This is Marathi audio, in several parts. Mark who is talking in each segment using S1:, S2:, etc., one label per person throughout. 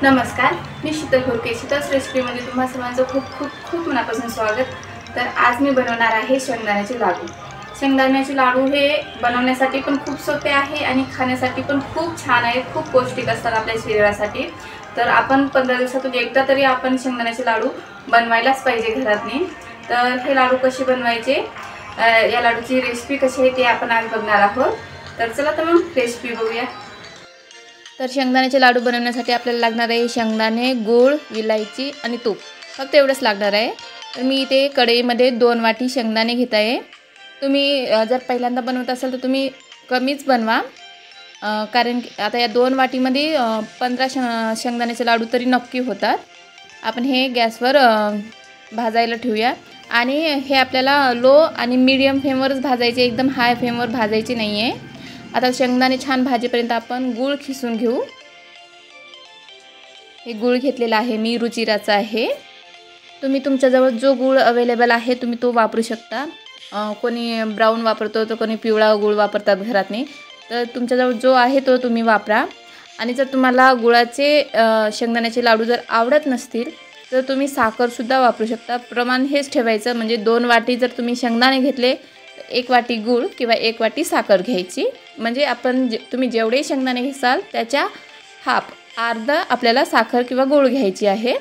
S1: नमस्कार, मी शीतल घोरके. शीतल्स रेसिपीमध्ये तुम्हा सर्वांचं खूप खूप खूप मनापासून स्वागत. तर आज मी बनवणार आहे शेंगदाण्याचे लाडू. शेंगदाण्याचे लाडू हे बनवण्यासाठी पण खूप सोपे आहे आणि खाण्यासाठी पण खूप छान आहे. खूप पौष्टिक असतात आपल्या शरीरासाठी. तर आपण 15 दिवसातून एकदा तरी आपण शेंगदाण्याचे लाडू बनवायलाच पाहिजे घरातनी. तर हे लाडू कसे बनवायचे, या लाडूची रेसिपी कशी आहे ते आपण आज बघणार आहोत. तर चला तर मग रेसिपी बघूया. तर शेंगदाण्याचे लाडू बनवण्यासाठी आपल्याला लागणार आहे शेंगदाणे, गूळ, विलायची आणि तूप. फक्त एवढंच लागणार आहे. तर मी इथे कढईमध्ये 2 वाटी शेंगदाणे घेत आहे. तुम्ही जर पहिल्यांदा बनवत असाल तर तुम्ही कमीच बनवा, कारण आता या 2 वाटीमध्ये 15 शेंगदाण्याचे लाडू तरी नक्की होतात. आपण हे गॅसवर भाजायला ठेवूया आणि हे आपल्याला लो आणि मीडियम फ्लेमवरच भाजायचे, एकदम हाय फ्लेमवर भाजायचे नाही आहे. आता शेंगदाणे छान भाजेपर्यंत आपण गूळ खिसून घेऊ. हे गूळ घेतलेला आहे मी, रुचिराचा आहे. तुम्ही तुमच्याजवळ जो गूळ अवेलेबल आहे तुम्ही तो वापरू शकता. कोणी ब्राऊन वापरतो तर कोणी पिवळा गूळ वापरतात घरातने. तर तुमच्याजवळ जो आहे तो तुम्ही वापरा. आणि जर तुम्हाला गुळाचे शेंगदाण्याचे लाडू जर आवडत नसतील तर तुम्ही साखरसुद्धा वापरू शकता. प्रमाण हेच ठेवायचं, म्हणजे 2 वाटी जर तुम्ही शेंगदाणे घेतले 1 वाटी गूळ किंवा 1 वाटी साखर घ्यायची. म्हणजे आपण तुम्ही जेवढे शेंगदाणे घेसाल त्याच्या हाफ अर्धा आपल्याला साखर किंवा गूळ घ्यायची आहे.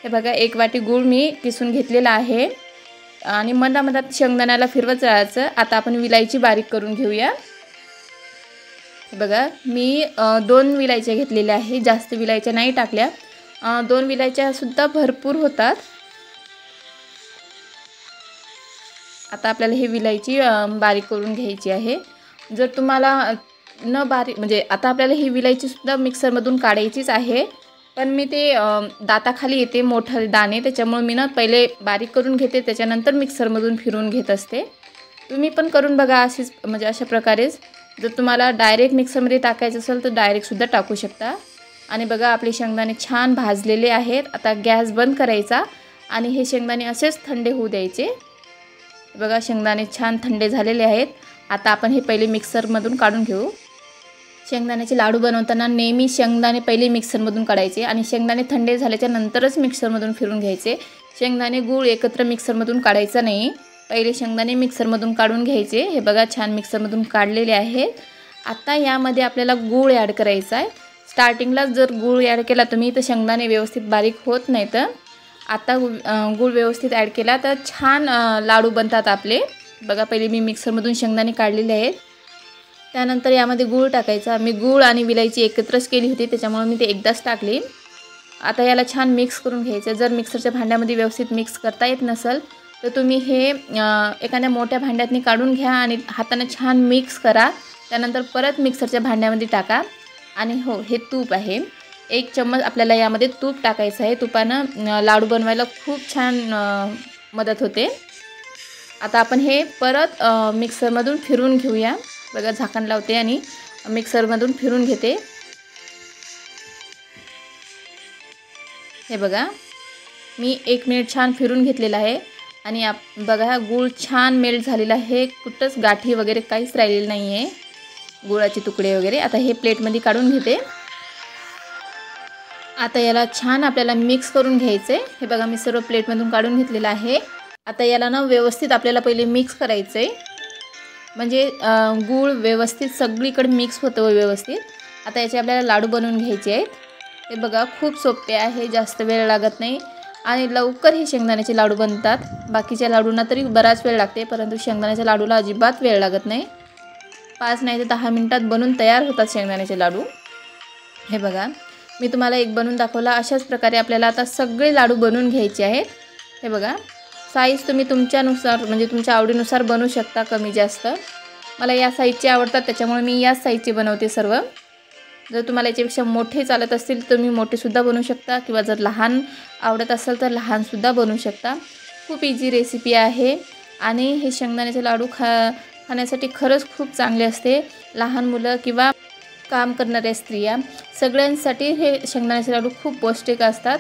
S1: हे बघा 1 वाटी गूळ मी किसून घेतलेला आहे आणि मधामधात शेंगदाण्याला फिरवत राहायचं. आता आपण विलायची बारीक करून घेऊया. हे बघा मी 2 विलायच्या घेतलेल्या आहे, जास्त विलायच्या नाही टाकल्या. 2 विलायच्या सुद्धा भरपूर होतात. आता आपल्याला हे विलायची बारीक करून घ्यायची आहे. जर तुम्हाला न बारीक, म्हणजे आता आपल्याला ही विलायचीसुद्धा मिक्सरमधून काढायचीच आहे, पण मी ते दाताखाली येते मोठे दाणे, त्याच्यामुळे मी ना पहिले बारीक करून घेते, त्याच्यानंतर मिक्सरमधून फिरून घेत असते. तुम्ही पण करून बघा अशीच, म्हणजे अशा प्रकारेच. जर तुम्हाला डायरेक्ट मिक्सरमध्ये टाकायचं असेल तर डायरेक्टसुद्धा टाकू शकता. आणि बघा आपले शेंगदाणे छान भाजलेले आहेत. आता गॅस बंद करायचा आणि हे शेंगदाणे असेच थंडे होऊ द्यायचे. बघा शेंगदाणे छान थंडे झालेले आहेत. आता आपण हे पहिले मिक्सरमधून काढून घेऊ. शेंगदाण्याचे लाडू बनवताना नेहमी शेंगदाणे पहिले मिक्सरमधून काढायचे आणि शेंगदाणे थंडे झाल्याच्या नंतरच मिक्सरमधून फिरून घ्यायचे. शेंगदाणे गूळ एकत्र मिक्सरमधून काढायचं नाही, पहिले शेंगदाणे मिक्सरमधून काढून घ्यायचे. हे बघा छान मिक्सरमधून काढलेले आहेत. आता यामध्ये आपल्याला गूळ ॲड करायचा आहे. स्टार्टिंगला जर गूळ ॲड केला तुम्ही तर शेंगदाणे व्यवस्थित बारीक होत नाही. तर आता गूळ व्यवस्थित ॲड केला तर छान लाडू बनतात आपले. बघा पहिले मी मिक्सरमधून शेंगदाणे काढलेले आहेत, त्यानंतर यामध्ये गूळ टाकायचा. मी गूळ आणि विलायची एकत्रच केली होती त्याच्यामुळे मी ते एकदाच टाकली. आता याला छान मिक्स करून घ्यायचं. जर मिक्सरच्या भांड्यामध्ये व्यवस्थित मिक्स करता येत नसेल तर तुम्ही हे एखाद्या मोठ्या भांड्यातनी काढून घ्या आणि हाताने छान मिक्स करा. त्यानंतर परत मिक्सरच्या भांड्यामध्ये टाका. आणि हो, हे तूप आहे, 1 चम्मच आपल्याला यामध्ये तूप टाकायचं आहे. तुपानं लाडू बनवायला खूप छान मदत होते. आता आपण हे परत मिक्सरमधून फिरून घेऊया. बघा झाकण लावते आणि मिक्सरमधून फिरून घेते. हे बघा मी 1 मिनिट छान फिरून घेतलेलं आहे आणि बघा गूळ छान मेल्ट झालेला आहे. कुठंच गाठी वगैरे काहीच राहिलेलं नाही आहे, गुळाचे तुकडे वगैरे. आता हे प्लेटमध्ये काढून घेते. आता याला छान आपल्याला मिक्स करून घ्यायचं आहे. हे बघा मी सर्व प्लेटमधून काढून घेतलेलं आहे. आता याला ना व्यवस्थित आपल्याला पहिले मिक्स करायचं आहे, म्हणजे गूळ व्यवस्थित सगळीकडे मिक्स होतं व्यवस्थित. आता याचे आपल्याला लाडू बनवून घ्यायचे आहेत. हे बघा खूप सोपे आहे, जास्त वेळ लागत नाही आणि लवकर हे शेंगदाण्याचे लाडू बनतात. बाकीच्या लाडूंना तरी बराच वेळ लागते, परंतु शेंगदाण्याच्या लाडूला अजिबात वेळ लागत नाही. 5 नाही तर 10 मिनिटात बनून तयार होतात शेंगदाण्याचे लाडू. हे बघा मी तुम्हाला एक बनवून दाखवला. अशाच प्रकारे आपल्याला आता सगळे लाडू बनवून घ्यायचे आहेत. हे बघा साईज तुम्ही तुमच्यानुसार, म्हणजे तुमच्या आवडीनुसार बनवू शकता, कमी जास्त. मला या साईजचे आवडतात त्याच्यामुळे मी याच साईजचे बनवते सर्व. जर तुम्हाला याच्यापेक्षा मोठे चालत असतील तर तुम्ही मोठेसुद्धा बनवू शकता किंवा जर लहान आवडत असेल तर लहानसुद्धा बनवू शकता. खूप इझी रेसिपी आहे आणि हे शेंगदाण्याचे लाडू खाण्यासाठी खरंच खूप चांगले असते. लहान मुलं किंवा काम करणाऱ्या स्त्रिया सगळ्यांसाठी हे शेंगदाण्याचे लाडू खूप पौष्टिक असतात.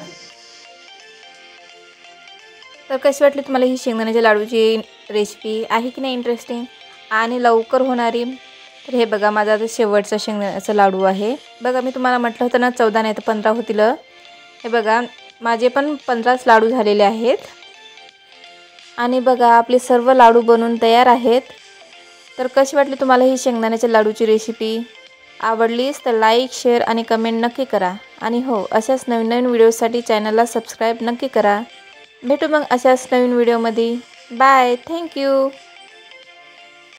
S1: तर कशी वाटली तुम्हाला ही शेंगदाण्याच्या लाडूची रेसिपी? आहे की नाही इंटरेस्टिंग आणि लवकर होणारी? तर हे बघा माझा आता शेवटचा शेंगदाण्याचा लाडू आहे. बघा मी तुम्हाला म्हटलं होतं ना 14 नाही तर 15 होतील. हे बघा माझे पण 15 लाडू झालेले आहेत आणि बघा आपले सर्व लाडू बनून तयार आहेत। तर कशी वाटली तुम्हाला ही शेंगदाण्याच्या लाडूची रेसिपी? आवडलीस तर लाईक शेअर आणि कमेंट नक्की करा आणि हो अशाच नवीन नवीन व्हिडिओसाठी चॅनलला सबस्क्राईब नक्की करा। भेटू मग अशाच नवीन व्हिडिओमध्ये। Bye, thank you.